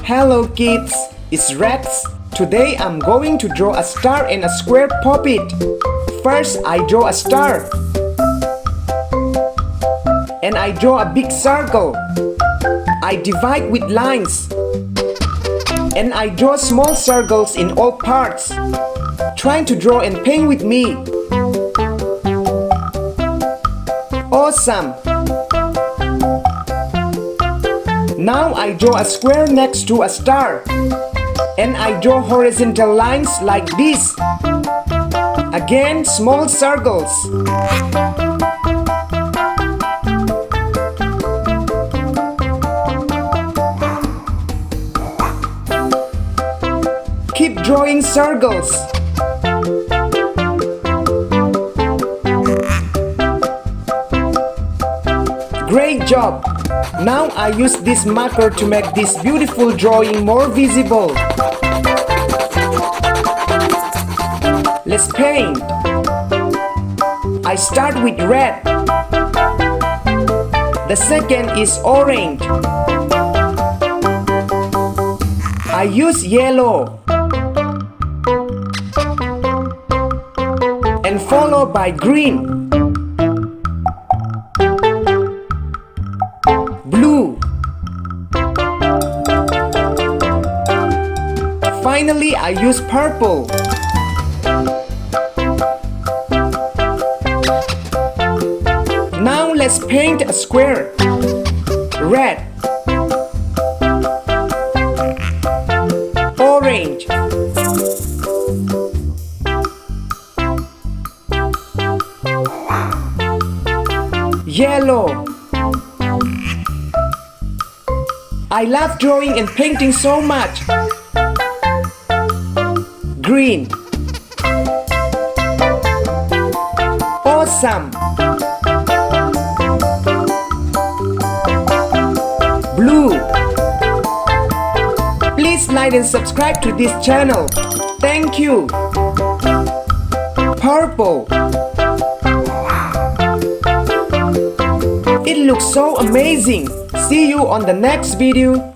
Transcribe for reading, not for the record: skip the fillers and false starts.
Hello kids, it's Rex. Today I'm going to draw a star and a square puppet. First I draw a star. And I draw a big circle. I divide with lines. And I draw small circles in all parts. Trying to draw and paint with me. Awesome! Now I draw a square next to a star. And I draw horizontal lines like this. Again, small circles. Keep drawing circles. Great job! Now I use this marker to make this beautiful drawing more visible. Let's paint. I start with red. The second is orange. I use yellow. And followed by green. Blue. Finally, I use purple. Now let's paint a square. Red. Orange. Yellow. I love drawing and painting so much. Green. Awesome. Blue. Please like and subscribe to this channel. Thank you. Purple. It looks so amazing. See you on the next video.